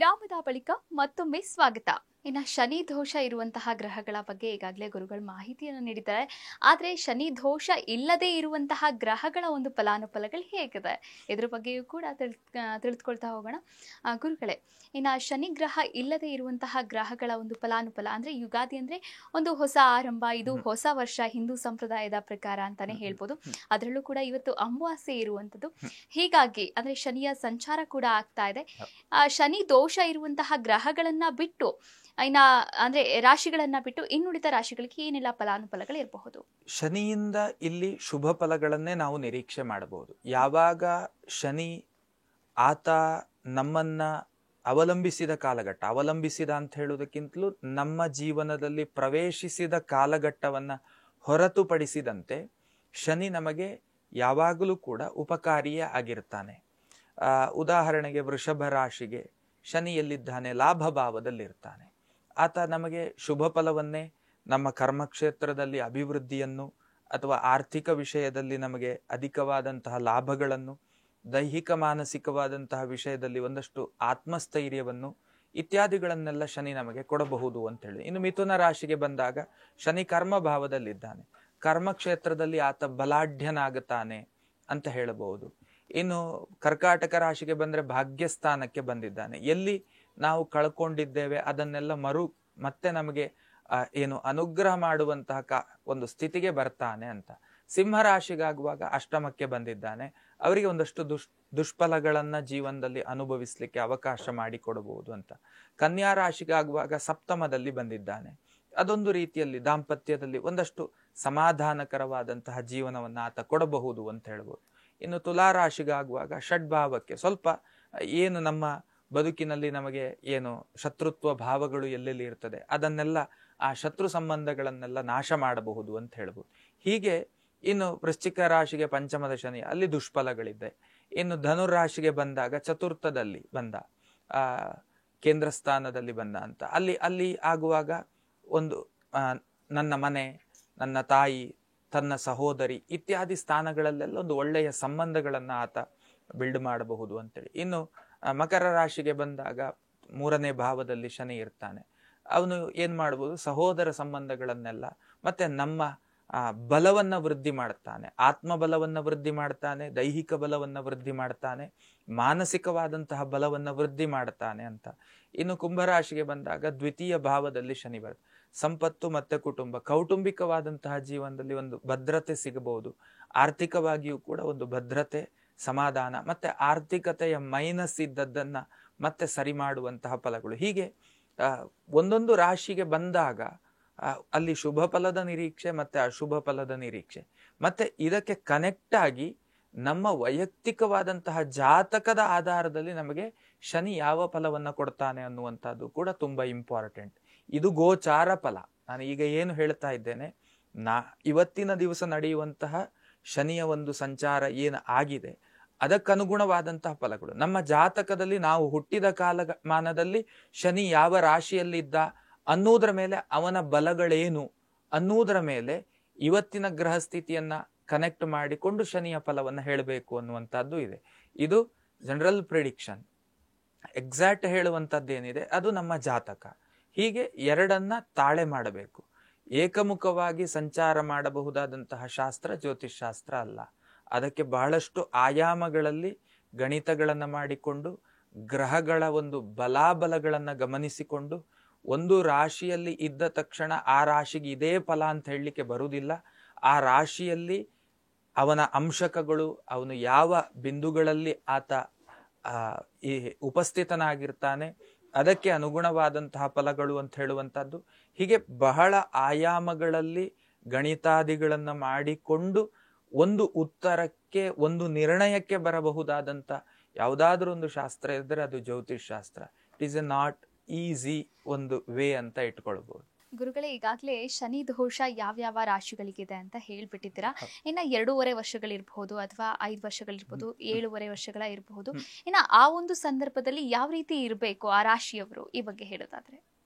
ವಿರಾಮದ ಬಳಿಕ ಮತ್ತೊಮ್ಮೆ ಸ್ವಾಗತ. ಇನ್ನು ಶನಿ ದೋಷ ಇರುವಂತಹ ಗ್ರಹಗಳ ಬಗ್ಗೆ ಈಗಾಗಲೇ ಗುರುಗಳು ಮಾಹಿತಿಯನ್ನು ನೀಡಿದ್ದಾರೆ. ಆದರೆ ಶನಿ ದೋಷ ಇಲ್ಲದೆ ಇರುವಂತಹ ಗ್ರಹಗಳ ಒಂದು ಫಲಾನುಫಲಗಳು ಹೇಗಿದೆ ಇದ್ರ ಬಗ್ಗೆಯೂ ಕೂಡ ತಿಳಿದುಕೊಳ್ತಾ ಹೋಗೋಣ. ಗುರುಗಳೇ, ಇನ್ನು ಶನಿ ಗ್ರಹ ಇಲ್ಲದೆ ಇರುವಂತಹ ಗ್ರಹಗಳ ಒಂದು ಫಲಾನುಫಲ ಅಂದ್ರೆ ಯುಗಾದಿ ಅಂದ್ರೆ ಒಂದು ಹೊಸ ಆರಂಭ, ಇದು ಹೊಸ ವರ್ಷ ಹಿಂದೂ ಸಂಪ್ರದಾಯದ ಪ್ರಕಾರ ಅಂತಾನೆ ಹೇಳ್ಬೋದು. ಅದರಲ್ಲೂ ಕೂಡ ಇವತ್ತು ಅಮಾವಾಸ್ಯೆ ಇರುವಂತದ್ದು. ಹೀಗಾಗಿ ಅಂದ್ರೆ ಶನಿಯ ಸಂಚಾರ ಕೂಡ ಆಗ್ತಾ ಇದೆ. ಶನಿ ದೋಷ ಇರುವಂತಹ ಗ್ರಹಗಳನ್ನ ಬಿಟ್ಟು ಅಂದ್ರೆ ರಾಶಿಗಳನ್ನ ಬಿಟ್ಟು ಇನ್ನುಳಿದ ರಾಶಿಗಳಿಗೆ ಏನೆಲ್ಲ ಫಲಾನುಫಲಗಳು ಇರಬಹುದು? ಶನಿಯಿಂದ ಇಲ್ಲಿ ಶುಭ ಫಲಗಳನ್ನೇ ನಾವು ನಿರೀಕ್ಷೆ ಮಾಡಬಹುದು. ಯಾವಾಗ ಶನಿ ಆತ ನಮ್ಮನ್ನ ಅವಲಂಬಿಸಿದ ಅಂತ ಹೇಳುವುದಕ್ಕಿಂತಲೂ ನಮ್ಮ ಜೀವನದಲ್ಲಿ ಪ್ರವೇಶಿಸಿದ ಕಾಲಘಟ್ಟವನ್ನ ಹೊರತುಪಡಿಸಿದಂತೆ ಶನಿ ನಮಗೆ ಯಾವಾಗಲೂ ಕೂಡ ಉಪಕಾರಿಯೇ ಆಗಿರ್ತಾನೆ. ಉದಾಹರಣೆಗೆ ವೃಷಭ ರಾಶಿಗೆ ಶನಿ ಎಲ್ಲಿದ್ದಾನೆ? ಲಾಭ ಭಾವದಲ್ಲಿರ್ತಾನೆ. ಆತ ನಮಗೆ ಶುಭ ಫಲವನ್ನೇ, ನಮ್ಮ ಕರ್ಮಕ್ಷೇತ್ರದಲ್ಲಿ ಅಭಿವೃದ್ಧಿಯನ್ನು ಅಥವಾ ಆರ್ಥಿಕ ವಿಷಯದಲ್ಲಿ ನಮಗೆ ಅಧಿಕವಾದಂತಹ ಲಾಭಗಳನ್ನು, ದೈಹಿಕ ಮಾನಸಿಕವಾದಂತಹ ವಿಷಯದಲ್ಲಿ ಒಂದಷ್ಟು ಆತ್ಮಸ್ಥೈರ್ಯವನ್ನು ಇತ್ಯಾದಿಗಳನ್ನೆಲ್ಲ ಶನಿ ನಮಗೆ ಕೊಡಬಹುದು ಅಂತ ಹೇಳಿ. ಇನ್ನು ಮಿಥುನ ರಾಶಿಗೆ ಬಂದಾಗ ಶನಿ ಕರ್ಮ ಭಾವದಲ್ಲಿದ್ದಾನೆ. ಕರ್ಮಕ್ಷೇತ್ರದಲ್ಲಿ ಆತ ಬಲಾಢ್ಯನಾಗುತ್ತಾನೆ ಅಂತ ಹೇಳಬಹುದು. ಇನ್ನು ಕರ್ಕಾಟಕ ರಾಶಿಗೆ ಬಂದ್ರೆ ಭಾಗ್ಯಸ್ಥಾನಕ್ಕೆ ಬಂದಿದ್ದಾನೆ. ಎಲ್ಲಿ ನಾವು ಕಳ್ಕೊಂಡಿದ್ದೇವೆ ಅದನ್ನೆಲ್ಲ ಮತ್ತೆ ನಮಗೆ ಅನುಗ್ರಹ ಮಾಡುವಂತಹ ಒಂದು ಸ್ಥಿತಿಗೆ ಬರ್ತಾನೆ ಅಂತ. ಸಿಂಹ ರಾಶಿಗಾಗುವಾಗ ಅಷ್ಟಮಕ್ಕೆ ಬಂದಿದ್ದಾನೆ. ಅವರಿಗೆ ಒಂದಷ್ಟು ದುಷ್ಫಲಗಳನ್ನ ಜೀವನದಲ್ಲಿ ಅನುಭವಿಸ್ಲಿಕ್ಕೆ ಅವಕಾಶ ಮಾಡಿಕೊಡಬಹುದು ಅಂತ. ಕನ್ಯಾ ರಾಶಿಗಾಗುವಾಗ ಸಪ್ತಮದಲ್ಲಿ ಬಂದಿದ್ದಾನೆ. ಅದೊಂದು ರೀತಿಯಲ್ಲಿ ದಾಂಪತ್ಯದಲ್ಲಿ ಒಂದಷ್ಟು ಸಮಾಧಾನಕರವಾದಂತಹ ಜೀವನವನ್ನು ಆತ ಕೊಡಬಹುದು ಅಂತ ಹೇಳ್ಬೋದು. ಇನ್ನು ತುಲಾ ರಾಶಿಗಾಗುವಾಗ ಷಡ್ಭಾವಕ್ಕೆ ಸ್ವಲ್ಪ ನಮ್ಮ ಬದುಕಿನಲ್ಲಿ ನಮಗೆ ಶತ್ರುತ್ವ ಭಾವಗಳು ಎಲ್ಲೆಲ್ಲಿ ಇರ್ತದೆ ಅದನ್ನೆಲ್ಲ, ಆ ಶತ್ರು ಸಂಬಂಧಗಳನ್ನೆಲ್ಲ ನಾಶ ಮಾಡಬಹುದು ಅಂತ ಹೇಳ್ಬೋದು. ಹೀಗೆ ಇನ್ನು ವೃಶ್ಚಿಕ ರಾಶಿಗೆ ಪಂಚಮದ ಶನಿ, ಅಲ್ಲಿ ದುಷ್ಫಲಗಳಿದೆ. ಇನ್ನು ಧನುರಾಶಿಗೆ ಬಂದಾಗ ಚತುರ್ಥದಲ್ಲಿ ಬಂದ, ಕೇಂದ್ರ ಸ್ಥಾನದಲ್ಲಿ ಬಂದ ಅಂತ ಅಲ್ಲಿ ಆಗುವಾಗ ಒಂದು ನನ್ನ ಮನೆ, ನನ್ನ ತಾಯಿ, ತನ್ನ ಸಹೋದರಿ ಇತ್ಯಾದಿ ಸ್ಥಾನಗಳಲ್ಲೆಲ್ಲ ಒಂದು ಒಳ್ಳೆಯ ಸಂಬಂಧಗಳನ್ನ ಆತ ಬಿಲ್ಡ್ ಮಾಡಬಹುದು ಅಂತೇಳಿ. ಇನ್ನು ಮಕರ ರಾಶಿಗೆ ಬಂದಾಗ 3ನೇ ಭಾವದಲ್ಲಿ ಶನಿ ಇರ್ತಾನೆ. ಅವನು ಏನ್ ಮಾಡ್ಬೋದು? ಸಹೋದರ ಸಂಬಂಧಗಳನ್ನೆಲ್ಲ ಮತ್ತೆ ನಮ್ಮ ಬಲವನ್ನ ವೃದ್ಧಿ ಮಾಡ್ತಾನೆ, ಆತ್ಮಬಲವನ್ನ ವೃದ್ಧಿ ಮಾಡ್ತಾನೆ, ದೈಹಿಕ ಬಲವನ್ನ ವೃದ್ಧಿ ಮಾಡ್ತಾನೆ, ಮಾನಸಿಕವಾದಂತಹ ಬಲವನ್ನ ವೃದ್ಧಿ ಮಾಡ್ತಾನೆ ಅಂತ. ಇನ್ನು ಕುಂಭರಾಶಿಗೆ ಬಂದಾಗ ದ್ವಿತೀಯ ಭಾವದಲ್ಲಿ ಶನಿ ಬರುತ್ತೆ. ಸಂಪತ್ತು ಮತ್ತೆ ಕುಟುಂಬ, ಕೌಟುಂಬಿಕವಾದಂತಹ ಜೀವನದಲ್ಲಿ ಒಂದು ಭದ್ರತೆ ಸಿಗಬಹುದು. ಆರ್ಥಿಕವಾಗಿಯೂ ಕೂಡ ಒಂದು ಭದ್ರತೆ, ಸಮಾಧಾನ ಮತ್ತೆ ಆರ್ಥಿಕತೆಯ ಮೈನಸ್ ಇದ್ದದ್ದನ್ನ ಮತ್ತೆ ಸರಿ ಮಾಡುವಂತಹ ಫಲಗಳು. ಹೀಗೆ ಒಂದೊಂದು ರಾಶಿಗೆ ಬಂದಾಗ ಅಲ್ಲಿ ಶುಭ ಫಲದ ನಿರೀಕ್ಷೆ ಮತ್ತೆ ಅಶುಭ ಫಲದ ನಿರೀಕ್ಷೆ, ಮತ್ತೆ ಇದಕ್ಕೆ ಕನೆಕ್ಟ್ ಆಗಿ ನಮ್ಮ ವೈಯಕ್ತಿಕವಾದಂತಹ ಜಾತಕದ ಆಧಾರದಲ್ಲಿ ನಮಗೆ ಶನಿ ಯಾವ ಫಲವನ್ನ ಕೊಡ್ತಾನೆ ಅನ್ನುವಂಥದ್ದು ಕೂಡ ತುಂಬಾ ಇಂಪಾರ್ಟೆಂಟ್. ಇದು ಗೋಚಾರ ಫಲ. ನಾನು ಈಗ ಏನು ಹೇಳ್ತಾ ಇದ್ದೇನೆ, ಇವತ್ತಿನ ದಿವಸ ನಡೆಯುವಂತಹ ಶನಿಯ ಒಂದು ಸಂಚಾರ ಏನು ಆಗಿದೆ ಅದಕ್ಕನುಗುಣವಾದಂತಹ ಫಲಗಳು. ನಮ್ಮ ಜಾತಕದಲ್ಲಿ ನಾವು ಹುಟ್ಟಿದ ಕಾಲಮಾನದಲ್ಲಿ ಶನಿ ಯಾವ ರಾಶಿಯಲ್ಲಿದ್ದ ಅನ್ನುವುದರ ಮೇಲೆ, ಅವನ ಬಲಗಳೇನು ಅನ್ನುವುದರ ಮೇಲೆ ಇವತ್ತಿನ ಗ್ರಹ ಸ್ಥಿತಿಯನ್ನ ಕನೆಕ್ಟ್ ಮಾಡಿಕೊಂಡು ಶನಿಯ ಫಲವನ್ನ ಹೇಳಬೇಕು ಅನ್ನುವಂಥದ್ದು ಇದೆ. ಇದು ಜನರಲ್ ಪ್ರಿಡಿಕ್ಷನ್. ಎಕ್ಸಾಕ್ಟ್ ಹೇಳುವಂಥದ್ದೇನಿದೆ ಅದು ನಮ್ಮ ಜಾತಕ. ಹೀಗೆ ಎರಡನ್ನ ತಾಳೆ ಮಾಡಬೇಕು. ಏಕಮುಖವಾಗಿ ಸಂಚಾರ ಮಾಡಬಹುದಾದಂತಹ ಶಾಸ್ತ್ರ ಜ್ಯೋತಿಷ್ ಶಾಸ್ತ್ರ ಅಲ್ಲ. ಅದಕ್ಕೆ ಬಹಳಷ್ಟು ಆಯಾಮಗಳಲ್ಲಿ ಗಣಿತಗಳನ್ನ ಮಾಡಿಕೊಂಡು, ಗ್ರಹಗಳ ಒಂದು ಬಲಾಬಲಗಳನ್ನ ಗಮನಿಸಿಕೊಂಡು, ಒಂದು ರಾಶಿಯಲ್ಲಿ ಇದ್ದ ತಕ್ಷಣ ಆ ರಾಶಿಗೆ ಇದೇ ಫಲ ಅಂತ ಹೇಳಲಿಕ್ಕೆ ಬರುವುದಿಲ್ಲ. ಆ ರಾಶಿಯಲ್ಲಿ ಅವನ ಅಂಶಕಗಳು, ಅವನು ಯಾವ ಬಿಂದುಗಳಲ್ಲಿ ಆತ ಈ ಉಪಸ್ಥಿತನಾಗಿರ್ತಾನೆ, ಅದಕ್ಕೆ ಅನುಗುಣವಾದಂತಹ ಫಲಗಳು ಅಂತ ಹೇಳುವಂಥದ್ದು. ಹೀಗೆ ಬಹಳ ಆಯಾಮಗಳಲ್ಲಿ ಗಣಿತಾದಿಗಳನ್ನ ಮಾಡಿಕೊಂಡು ಒಂದು ಉತ್ತರಕ್ಕೆ, ಒಂದು ನಿರ್ಣಯಕ್ಕೆ ಬರಬಹುದಾದಂಥ ಯಾವುದಾದ್ರೂ ಒಂದು ಶಾಸ್ತ್ರ ಇದ್ದರೆ ಅದು ಜ್ಯೋತಿಷ್ ಶಾಸ್ತ್ರ. It is A not easy ಒಂದು ವೇ ಅಂತ ಇಟ್ಕೊಳ್ಬಹುದು. ಗುರುಗಳೇ, ಈಗಾಗಲೇ ಶನಿ ದೋಷ ಯಾವ್ಯಾವ ರಾಶಿಗಳಿಗಿದೆ ಅಂತ ಹೇಳ್ಬಿಟ್ಟಿದ್ದೀರಾ. ಇನ್ನ 2.5 ವರ್ಷಗಳಿರ್ಬಹುದು ಅಥವಾ 5 ವರ್ಷಗಳಿರ್ಬಹುದು, 7.5 ವರ್ಷಗಳ ಇರಬಹುದು. ಇನ್ನ ಆ ಒಂದು ಸಂದರ್ಭದಲ್ಲಿ ಯಾವ ರೀತಿ ಇರಬೇಕು ಆ ರಾಶಿಯವರು, ಈ ಬಗ್ಗೆ ಹೇಳೋದಾದ್ರೆ?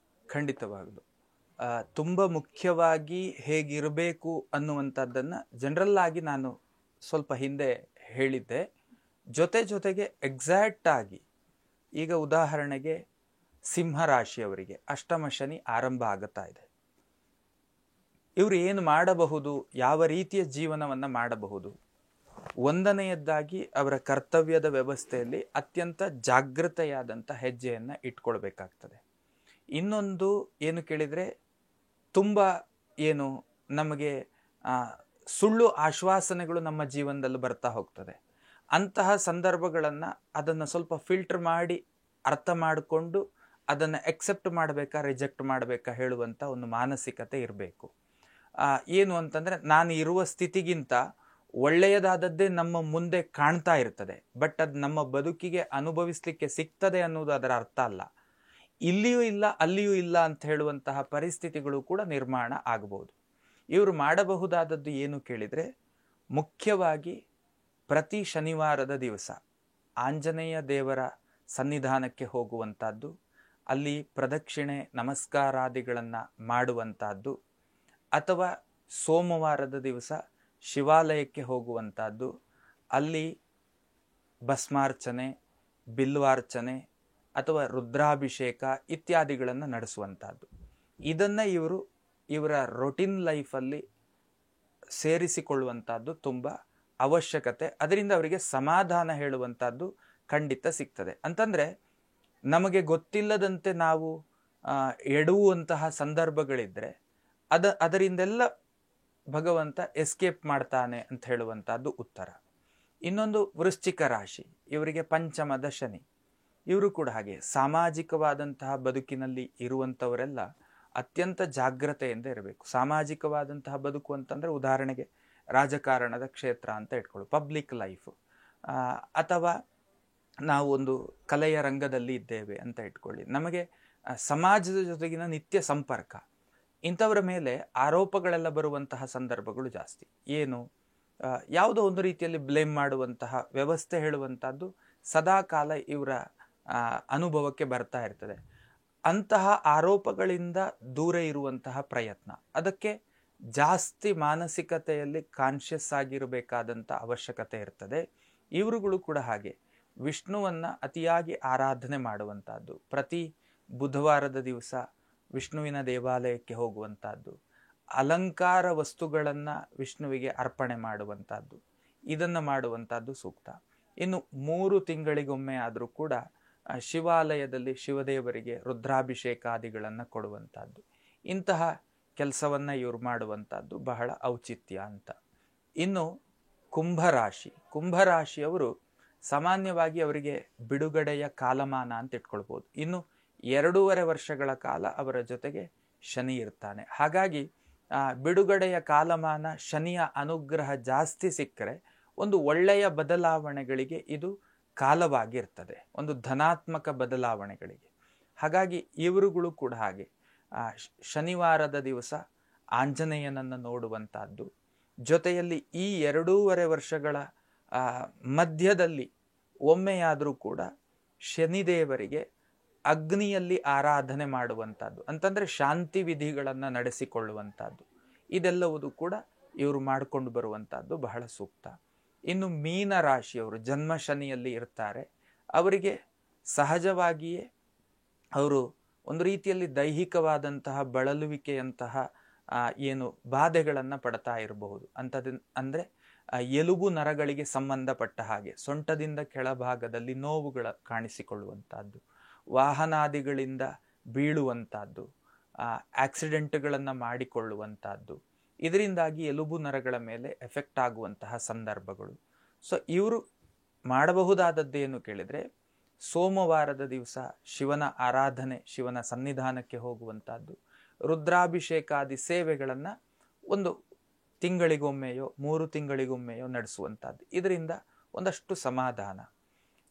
ಖಂಡಿತವಾಗ್ಲು ತುಂಬಾ ಮುಖ್ಯವಾಗಿ ಹೇಗಿರಬೇಕು ಅನ್ನುವಂಥದ್ದನ್ನ ಜನರಲ್ ಆಗಿ ನಾನು ಸ್ವಲ್ಪ ಹಿಂದೆ ಹೇಳಿದ್ದೆ. ಜೊತೆಗೆ ಎಕ್ಸಾಕ್ಟ್ ಆಗಿ ಈಗ ಉದಾಹರಣೆಗೆ ಸಿಂಹ ರಾಶಿಯವರಿಗೆ ಅಷ್ಟಮ ಶನಿ ಆರಂಭ ಆಗುತ್ತಾ ಇದೆ. ಇವರು ಏನು ಮಾಡಬಹುದು, ಯಾವ ರೀತಿಯ ಜೀವನವನ್ನ ಮಾಡಬಹುದು? ಒಂದನೆಯದ್ದಾಗಿ ಅವರ ಕರ್ತವ್ಯದ ವ್ಯವಸ್ಥೆಯಲ್ಲಿ ಅತ್ಯಂತ ಜಾಗೃತೆಯಾದಂಥ ಹೆಜ್ಜೆಯನ್ನ ಇಟ್ಕೊಳ್ಬೇಕಾಗ್ತದೆ. ಇನ್ನೊಂದು ಏನು ಕೇಳಿದ್ರೆ, ತುಂಬ ಏನು ನಮಗೆ ಸುಳ್ಳು ಆಶ್ವಾಸನೆಗಳು ನಮ್ಮ ಜೀವನದಲ್ಲಿ ಬರ್ತಾ ಹೋಗ್ತದೆ. ಅಂತಹ ಸಂದರ್ಭಗಳನ್ನು ಅದನ್ನು ಸ್ವಲ್ಪ ಫಿಲ್ಟರ್ ಮಾಡಿ ಅರ್ಥ ಮಾಡಿಕೊಂಡು ಅದನ್ನು ಎಕ್ಸೆಪ್ಟ್ ಮಾಡಬೇಕಾ ರಿಜೆಕ್ಟ್ ಮಾಡಬೇಕಾ ಹೇಳುವಂಥ ಒಂದು ಮಾನಸಿಕತೆ ಇರಬೇಕು. ಏನು ಅಂತಂದರೆ, ನಾನು ಇರುವ ಸ್ಥಿತಿಗಿಂತ ಒಳ್ಳೆಯದಾದದ್ದೇ ನಮ್ಮ ಮುಂದೆ ಕಾಣ್ತಾ ಇರ್ತದೆ, ಬಟ್ ಅದು ನಮ್ಮ ಬದುಕಿಗೆ ಅನುಭವಿಸ್ಲಿಕ್ಕೆ ಸಿಗ್ತದೆ ಅನ್ನೋದು ಅದರ ಅರ್ಥ ಅಲ್ಲ. ಇಲ್ಲಿಯೂ ಇಲ್ಲ ಅಲ್ಲಿಯೂ ಇಲ್ಲ ಅಂತ ಹೇಳುವಂತಹ ಪರಿಸ್ಥಿತಿಗಳು ಕೂಡ ನಿರ್ಮಾಣ ಆಗಬಹುದು. ಇವರು ಮಾಡಬಹುದಾದದ್ದು ಏನು ಕೇಳಿದರೆ, ಮುಖ್ಯವಾಗಿ ಪ್ರತಿ ಶನಿವಾರದ ದಿವಸ ಆಂಜನೇಯ ದೇವರ ಸನ್ನಿಧಾನಕ್ಕೆ ಹೋಗುವಂಥದ್ದು, ಅಲ್ಲಿ ಪ್ರದಕ್ಷಿಣೆ ನಮಸ್ಕಾರಾದಿಗಳನ್ನು ಮಾಡುವಂಥದ್ದು, ಅಥವಾ ಸೋಮವಾರದ ದಿವಸ ಶಿವಾಲಯಕ್ಕೆ ಹೋಗುವಂಥದ್ದು, ಅಲ್ಲಿ ಭಸ್ಮಾರ್ಚನೆ, ಬಿಲ್ವಾರ್ಚನೆ ಅಥವಾ ರುದ್ರಾಭಿಷೇಕ ಇತ್ಯಾದಿಗಳನ್ನು ನಡೆಸುವಂಥದ್ದು. ಇದನ್ನು ಇವರ ರೊಟೀನ್ ಲೈಫಲ್ಲಿ ಸೇರಿಸಿಕೊಳ್ಳುವಂಥದ್ದು ತುಂಬ ಅವಶ್ಯಕತೆ. ಅದರಿಂದ ಅವರಿಗೆ ಸಮಾಧಾನ ಹೇಳುವಂಥದ್ದು ಖಂಡಿತ ಸಿಗ್ತದೆ. ಅಂತಂದರೆ, ನಮಗೆ ಗೊತ್ತಿಲ್ಲದಂತೆ ನಾವು ಎಡುವಂತಹ ಸಂದರ್ಭಗಳಿದ್ದರೆ ಅದರಿಂದೆಲ್ಲ ಭಗವಂತ ಎಸ್ಕೇಪ್ ಮಾಡ್ತಾನೆ ಅಂತ ಹೇಳುವಂಥದ್ದು ಉತ್ತರ. ಇನ್ನೊಂದು ವೃಶ್ಚಿಕ ರಾಶಿ, ಇವರಿಗೆ ಪಂಚಮದ ಶನಿ. ಇವರು ಕೂಡ ಹಾಗೆ ಸಾಮಾಜಿಕವಾದಂತಹ ಬದುಕಿನಲ್ಲಿ ಇರುವಂಥವರೆಲ್ಲ ಅತ್ಯಂತ ಜಾಗ್ರತೆಯಿಂದ ಇರಬೇಕು. ಸಾಮಾಜಿಕವಾದಂತಹ ಬದುಕು ಅಂತಂದರೆ, ಉದಾಹರಣೆಗೆ ರಾಜಕಾರಣದ ಕ್ಷೇತ್ರ ಅಂತ ಇಟ್ಕೊಳ್ಳಿ, ಪಬ್ಲಿಕ್ ಲೈಫ್, ಅಥವಾ ನಾವು ಒಂದು ಕಲೆಯ ರಂಗದಲ್ಲಿ ಇದ್ದೇವೆ ಅಂತ ಇಟ್ಕೊಳ್ಳಿ, ನಮಗೆ ಸಮಾಜದ ಜೊತೆಗಿನ ನಿತ್ಯ ಸಂಪರ್ಕ, ಇಂಥವರ ಮೇಲೆ ಆರೋಪಗಳೆಲ್ಲ ಬರುವಂತಹ ಸಂದರ್ಭಗಳು ಜಾಸ್ತಿ. ಏನು ಯಾವುದೋ ಒಂದು ರೀತಿಯಲ್ಲಿ ಬ್ಲೇಮ್ ಮಾಡುವಂತಹ ವ್ಯವಸ್ಥೆ ಹೇಳುವಂಥದ್ದು ಸದಾ ಕಾಲ ಇವರ ಅನುಭವಕ್ಕೆ ಬರ್ತಾ ಇರ್ತದೆ. ಅಂತಹ ಆರೋಪಗಳಿಂದ ದೂರ ಇರುವಂತಹ ಪ್ರಯತ್ನ, ಅದಕ್ಕೆ ಜಾಸ್ತಿ ಮಾನಸಿಕತೆಯಲ್ಲಿ ಕಾನ್ಷಿಯಸ್ ಆಗಿರಬೇಕಾದಂಥ ಅವಶ್ಯಕತೆ ಇರ್ತದೆ. ಇವರುಗಳು ಕೂಡ ಹಾಗೆ ವಿಷ್ಣುವನ್ನ ಅತಿಯಾಗಿ ಆರಾಧನೆ ಮಾಡುವಂಥದ್ದು, ಪ್ರತಿ ಬುಧವಾರದ ದಿವಸ ವಿಷ್ಣುವಿನ ದೇವಾಲಯಕ್ಕೆ ಹೋಗುವಂಥದ್ದು, ಅಲಂಕಾರ ವಸ್ತುಗಳನ್ನು ವಿಷ್ಣುವಿಗೆ ಅರ್ಪಣೆ ಮಾಡುವಂಥದ್ದು, ಇದನ್ನು ಮಾಡುವಂಥದ್ದು ಸೂಕ್ತ. ಇನ್ನು 3 ತಿಂಗಳಿಗೊಮ್ಮೆ ಆದರೂ ಕೂಡ ಶಿವಾಲಯದಲ್ಲಿ ಶಿವದೇವರಿಗೆ ರುದ್ರಾಭಿಷೇಕಾದಿಗಳನ್ನು ಕೊಡುವಂಥದ್ದು, ಇಂತಹ ಕೆಲಸವನ್ನು ಇವರು ಮಾಡುವಂಥದ್ದು ಬಹಳ ಔಚಿತ್ಯ ಅಂತ. ಇನ್ನು ಕುಂಭರಾಶಿಯವರು ಸಾಮಾನ್ಯವಾಗಿ ಅವರಿಗೆ ಬಿಡುಗಡೆಯ ಕಾಲಮಾನ ಅಂತ ಇಟ್ಕೊಳ್ಬೋದು. ಇನ್ನು 2.5 ವರ್ಷಗಳ ಕಾಲ ಅವರ ಜೊತೆಗೆ ಶನಿ ಇರ್ತಾನೆ. ಹಾಗಾಗಿ ಬಿಡುಗಡೆಯ ಕಾಲಮಾನ, ಶನಿಯ ಅನುಗ್ರಹ ಜಾಸ್ತಿ ಸಿಕ್ಕರೆ ಒಂದು ಒಳ್ಳೆಯ ಬದಲಾವಣೆಗಳಿಗೆ ಇದು ಕಾಲವಾಗಿರ್ತದೆ, ಒಂದು ಧನಾತ್ಮಕ ಬದಲಾವಣೆಗಳಿಗೆ. ಹಾಗಾಗಿ ಇವರುಗಳು ಕೂಡ ಹಾಗೆ ಶನಿವಾರದ ದಿವಸ ಆಂಜನೇಯನನ್ನು ನೋಡುವಂಥದ್ದು, ಜೊತೆಯಲ್ಲಿ ಈ 2.5 ವರ್ಷಗಳ ಮಧ್ಯದಲ್ಲಿ ಒಮ್ಮೆಯಾದರೂ ಕೂಡ ಶನಿದೇವರಿಗೆ ಅಗ್ನಿಯಲ್ಲಿ ಆರಾಧನೆ ಮಾಡುವಂಥದ್ದು, ಅಂತಂದರೆ ಶಾಂತಿ ವಿಧಿಗಳನ್ನು ನಡೆಸಿಕೊಳ್ಳುವಂಥದ್ದು, ಇದೆಲ್ಲವುದು ಕೂಡ ಇವರು ಮಾಡಿಕೊಂಡು ಬರುವಂಥದ್ದು ಬಹಳ ಸೂಕ್ತ. ಇನ್ನು ಮೀನ ರಾಶಿಯವರು ಜನ್ಮ ಶನಿಯಲ್ಲಿ ಇರ್ತಾರೆ. ಅವರಿಗೆ ಸಹಜವಾಗಿಯೇ ಅವರು ಒಂದು ರೀತಿಯಲ್ಲಿ ದೈಹಿಕವಾದಂತಹ ಬಳಲುವಿಕೆಯಂತಹ ಏನು ಬಾಧೆಗಳನ್ನು ಪಡ್ತಾ ಇರಬಹುದು. ಅಂದರೆ ಎಲುಬು ನರಗಳಿಗೆ ಸಂಬಂಧಪಟ್ಟ ಹಾಗೆ ಸೊಂಟದಿಂದ ಕೆಳಭಾಗದಲ್ಲಿ ನೋವುಗಳ ಕಾಣಿಸಿಕೊಳ್ಳುವಂಥದ್ದು, ವಾಹನಾದಿಗಳಿಂದ ಬೀಳುವಂಥದ್ದು, ಆಕ್ಸಿಡೆಂಟ್ಗಳನ್ನು ಮಾಡಿಕೊಳ್ಳುವಂಥದ್ದು, ಇದರಿಂದಾಗಿ ಎಲುಬು ನರಗಳ ಮೇಲೆ ಎಫೆಕ್ಟ್ ಆಗುವಂತಹ ಸಂದರ್ಭಗಳು. ಸೊ ಇವರು ಮಾಡಬಹುದಾದದ್ದೇನು ಕೇಳಿದರೆ, ಸೋಮವಾರದ ದಿವಸ ಶಿವನ ಆರಾಧನೆ, ಶಿವನ ಸನ್ನಿಧಾನಕ್ಕೆ ಹೋಗುವಂಥದ್ದು, ರುದ್ರಾಭಿಷೇಕಾದಿ ಸೇವೆಗಳನ್ನು ಒಂದು ತಿಂಗಳಿಗೊಮ್ಮೆಯೋ 3 ತಿಂಗಳಿಗೊಮ್ಮೆಯೋ ನಡೆಸುವಂಥದ್ದು, ಇದರಿಂದ ಒಂದಷ್ಟು ಸಮಾಧಾನ.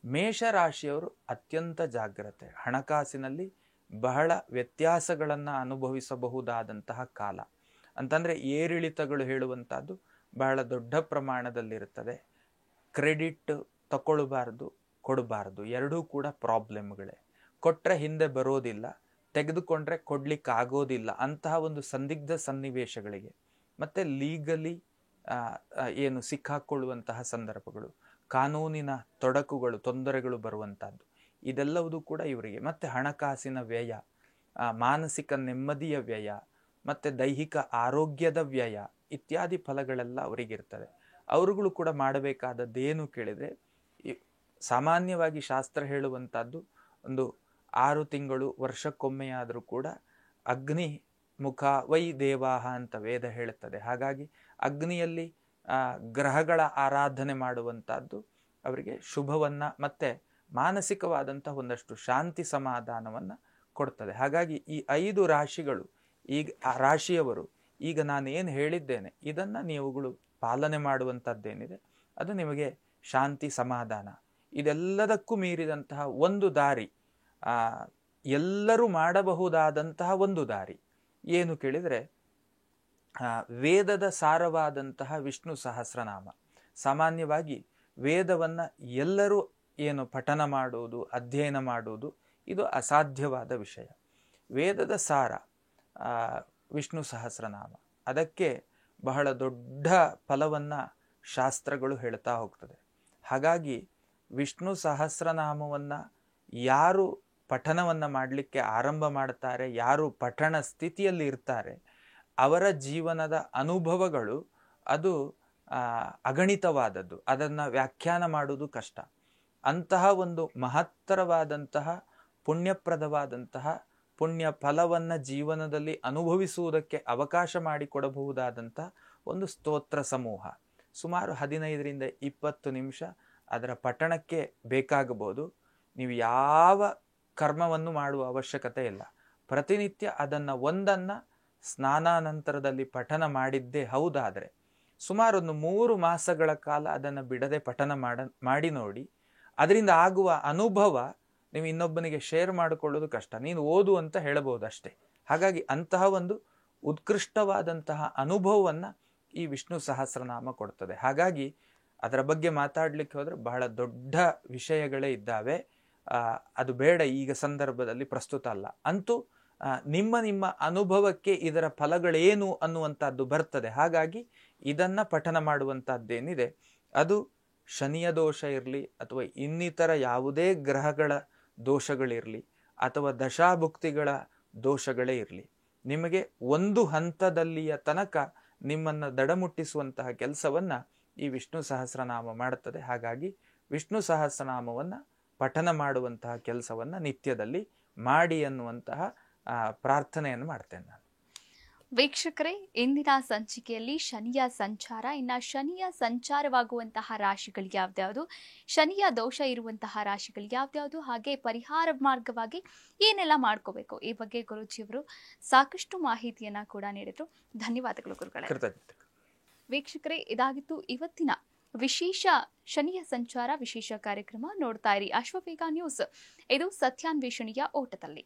ಮೇಷರಾಶಿಯವರು ಅತ್ಯಂತ ಜಾಗ್ರತೆ, ಹಣಕಾಸಿನಲ್ಲಿ ಬಹಳ ವ್ಯತ್ಯಾಸಗಳನ್ನು ಅನುಭವಿಸಬಹುದಾದಂತಹ ಕಾಲ. ಅಂತಂದರೆ ಏರಿಳಿತಗಳು ಹೇಳುವಂಥದ್ದು ಬಹಳ ದೊಡ್ಡ ಪ್ರಮಾಣದಲ್ಲಿರುತ್ತದೆ. ಕ್ರೆಡಿಟ್ ತಗೊಳ್ಬಾರ್ದು, ಕೊಡಬಾರ್ದು, ಎರಡೂ ಕೂಡ ಪ್ರಾಬ್ಲಮ್ಗಳೇ. ಕೊಟ್ಟರೆ ಹಿಂದೆ ಬರೋದಿಲ್ಲ, ತೆಗೆದುಕೊಂಡ್ರೆ ಕೊಡ್ಲಿಕ್ಕಾಗೋದಿಲ್ಲ, ಅಂತಹ ಒಂದು ಸಂದಿಗ್ಧ ಸನ್ನಿವೇಶಗಳಿಗೆ ಮತ್ತು ಲೀಗಲಿ ಏನು ಸಿಕ್ಕಾಕೊಳ್ಳುವಂತಹ ಸಂದರ್ಭಗಳು, ಕಾನೂನಿನ ತೊಡಕುಗಳು, ತೊಂದರೆಗಳು ಬರುವಂಥದ್ದು, ಇದೆಲ್ಲವೂ ಕೂಡ ಇವರಿಗೆ. ಮತ್ತೆ ಹಣಕಾಸಿನ ವ್ಯಯ, ಮಾನಸಿಕ ನೆಮ್ಮದಿಯ ವ್ಯಯ, ಮತ್ತೆ ದೈಹಿಕ ಆರೋಗ್ಯದ ವ್ಯಯ ಇತ್ಯಾದಿ ಫಲಗಳೆಲ್ಲ ಅವರಿಗಿರ್ತದೆ. ಅವರುಗಳು ಕೂಡ ಮಾಡಬೇಕಾದದ್ದೇನು ಕೇಳಿದರೆ, ಸಾಮಾನ್ಯವಾಗಿ ಶಾಸ್ತ್ರ ಹೇಳುವಂಥದ್ದು ಒಂದು 6 ತಿಂಗಳು ವರ್ಷಕ್ಕೊಮ್ಮೆಯಾದರೂ ಕೂಡ ಅಗ್ನಿ ಮುಖ ವೈ ದೇವಾಹ ಅಂತ ವೇದ ಹೇಳುತ್ತದೆ. ಹಾಗಾಗಿ ಅಗ್ನಿಯಲ್ಲಿ ಗ್ರಹಗಳ ಆರಾಧನೆ ಮಾಡುವಂಥದ್ದು ಅವರಿಗೆ ಶುಭವನ್ನ ಮತ್ತೆ ಮಾನಸಿಕವಾದಂತಹ ಒಂದಷ್ಟು ಶಾಂತಿ ಸಮಾಧಾನವನ್ನ ಕೊಡ್ತದೆ. ಹಾಗಾಗಿ ಈ 5 ರಾಶಿಗಳು ಈಗ ಆ ರಾಶಿಯವರು ಈಗ ನಾನೇನು ಹೇಳಿದ್ದೇನೆ ಇದನ್ನ ನೀವುಗಳು ಪಾಲನೆ ಮಾಡುವಂಥದ್ದೇನಿದೆ ಅದು ನಿಮಗೆ ಶಾಂತಿ ಸಮಾಧಾನ. ಇದೆಲ್ಲದಕ್ಕೂ ಮೀರಿದಂತಹ ಒಂದು ದಾರಿ, ಎಲ್ಲರೂ ಮಾಡಬಹುದಾದಂತಹ ಒಂದು ದಾರಿ ಏನು ಕೇಳಿದರೆ, ವೇದದ ಸಾರವಾದಂತಹ ವಿಷ್ಣು ಸಹಸ್ರನಾಮ. ಸಾಮಾನ್ಯವಾಗಿ ವೇದವನ್ನ ಎಲ್ಲರೂ ಏನು ಪಠನ ಮಾಡುವುದು, ಅಧ್ಯಯನ ಮಾಡುವುದು ಇದು ಅಸಾಧ್ಯವಾದ ವಿಷಯ. ವೇದದ ಸಾರ ವಿಷ್ಣು ಸಹಸ್ರನಾಮ. ಅದಕ್ಕೆ ಬಹಳ ದೊಡ್ಡ ಫಲವನ್ನ ಶಾಸ್ತ್ರಗಳು ಹೇಳ್ತಾ ಹೋಗ್ತದೆ. ಹಾಗಾಗಿ ವಿಷ್ಣು ಸಹಸ್ರನಾಮವನ್ನ ಯಾರು ಪಠನವನ್ನ ಮಾಡಲಿಕ್ಕೆ ಆರಂಭ ಮಾಡ್ತಾರೆ, ಯಾರು ಪಠಣ ಸ್ಥಿತಿಯಲ್ಲಿ ಇರ್ತಾರೆ, ಅವರ ಜೀವನದ ಅನುಭವಗಳು ಅದು ಅಗಣಿತವಾದದ್ದು. ಅದನ್ನು ವ್ಯಾಖ್ಯಾನ ಮಾಡುವುದು ಕಷ್ಟ. ಅಂತಹ ಒಂದು ಮಹತ್ತರವಾದಂತಹ ಪುಣ್ಯಪ್ರದವಾದಂತಹ ಪುಣ್ಯ ಫಲವನ್ನು ಜೀವನದಲ್ಲಿ ಅನುಭವಿಸುವುದಕ್ಕೆ ಅವಕಾಶ ಮಾಡಿಕೊಡಬಹುದಾದಂತಹ ಒಂದು ಸ್ತೋತ್ರ ಸಮೂಹ ಸುಮಾರು 15ರಿಂದ 20 ನಿಮಿಷ ಅದರ ಪಠಣಕ್ಕೆ ಬೇಕಾಗಬಹುದು. ನೀವು ಯಾವ ಕರ್ಮವನ್ನು ಮಾಡುವ ಅವಶ್ಯಕತೆ ಇಲ್ಲ. ಪ್ರತಿನಿತ್ಯ ಒಂದನ್ನು ಸ್ನಾನಾನಂತರದಲ್ಲಿ ಪಠನ ಮಾಡಿದ್ದೇ ಹೌದಾದರೆ ಸುಮಾರು ಒಂದು 3 ಮಾಸಗಳ ಕಾಲ ಅದನ್ನು ಬಿಡದೆ ಪಠನ ಮಾಡಿ ನೋಡಿ. ಅದರಿಂದ ಆಗುವ ಅನುಭವ ನೀವು ಇನ್ನೊಬ್ಬನಿಗೆ ಶೇರ್ ಮಾಡಿಕೊಳ್ಳೋದು ಕಷ್ಟ. ನೀನು ಓದು ಅಂತ ಹೇಳಬಹುದು ಅಷ್ಟೇ. ಹಾಗಾಗಿ ಅಂತಹ ಒಂದು ಉತ್ಕೃಷ್ಟವಾದಂತಹ ಅನುಭವವನ್ನು ಈ ವಿಷ್ಣು ಸಹಸ್ರನಾಮ ಕೊಡ್ತದೆ. ಹಾಗಾಗಿ ಅದರ ಬಗ್ಗೆ ಮಾತಾಡ್ಲಿಕ್ಕೆ ಹೋದ್ರೆ ಬಹಳ ದೊಡ್ಡ ವಿಷಯಗಳೇ ಇದ್ದಾವೆ. ಅದು ಬೇಡ ಈಗ ಸಂದರ್ಭದಲ್ಲಿ, ಪ್ರಸ್ತುತ ಅಲ್ಲ. ಅಂತೂ ನಿಮ್ಮ ಅನುಭವಕ್ಕೆ ಇದರ ಫಲಗಳೇನು ಅನ್ನುವಂಥದ್ದು ಬರ್ತದೆ. ಹಾಗಾಗಿ ಇದನ್ನ ಪಠನ ಮಾಡುವಂಥದ್ದೇನಿದೆ ಅದು ಶನಿಯ ದೋಷ ಇರಲಿ ಅಥವಾ ಇನ್ನಿತರ ಯಾವುದೇ ಗ್ರಹಗಳ ದೋಷಗಳಿರಲಿ ಅಥವಾ ದಶಾಭುಕ್ತಿಗಳ ದೋಷಗಳೇ ಇರಲಿ, ನಿಮಗೆ ಒಂದು ಹಂತದಲ್ಲಿಯ ತನಕ ನಿಮ್ಮನ್ನು ದಡಮುಟ್ಟಿಸುವಂತಹ ಕೆಲಸವನ್ನ ಈ ವಿಷ್ಣು ಸಹಸ್ರನಾಮ ಮಾಡುತ್ತದೆ. ಹಾಗಾಗಿ ವಿಷ್ಣು ಸಹಸ್ರನಾಮವನ್ನ ಪಠನ ಮಾಡುವಂತಹ ಕೆಲಸವನ್ನ ನಿತ್ಯದಲ್ಲಿ ಮಾಡಿ ಅನ್ನುವಂತಹ ಪ್ರಾರ್ಥನೆಯನ್ನು ಮಾಡ್ತೇನೆ ನಾನು. ವೀಕ್ಷಕರೇ, ಇಂದಿನ ಸಂಚಿಕೆಯಲ್ಲಿ ಶನಿಯ ಸಂಚಾರ, ಶನಿಯ ಸಂಚಾರವಾಗುವಂತಹ ರಾಶಿಗಳು ಯಾವ್ದ್ಯಾವುದು, ಶನಿಯ ದೋಷ ಇರುವಂತಹ ರಾಶಿಗಳು ಯಾವ್ದ್ಯಾವುದು, ಹಾಗೆ ಪರಿಹಾರ ಮಾರ್ಗವಾಗಿ ಏನೆಲ್ಲ ಮಾಡ್ಕೋಬೇಕು, ಈ ಬಗ್ಗೆ ಗುರೂಜಿಯವರು ಸಾಕಷ್ಟು ಮಾಹಿತಿಯನ್ನ ಕೂಡ ನೀಡಿದ್ರು. ಧನ್ಯವಾದಗಳು ಗುರುಗಳೇ. ವೀಕ್ಷಕರೇ, ಇದಾಗಿತ್ತು ಇವತ್ತಿನ ವಿಶೇಷ ಶನಿಯ ಸಂಚಾರ ವಿಶೇಷ ಕಾರ್ಯಕ್ರಮ. ನೋಡ್ತಾ ಇರಿ ಅಶ್ವವೇಗ ನ್ಯೂಸ್. ಇದು ಸತ್ಯಾನ್ವೇಷಣೆಯ ಓಟದಲ್ಲಿ.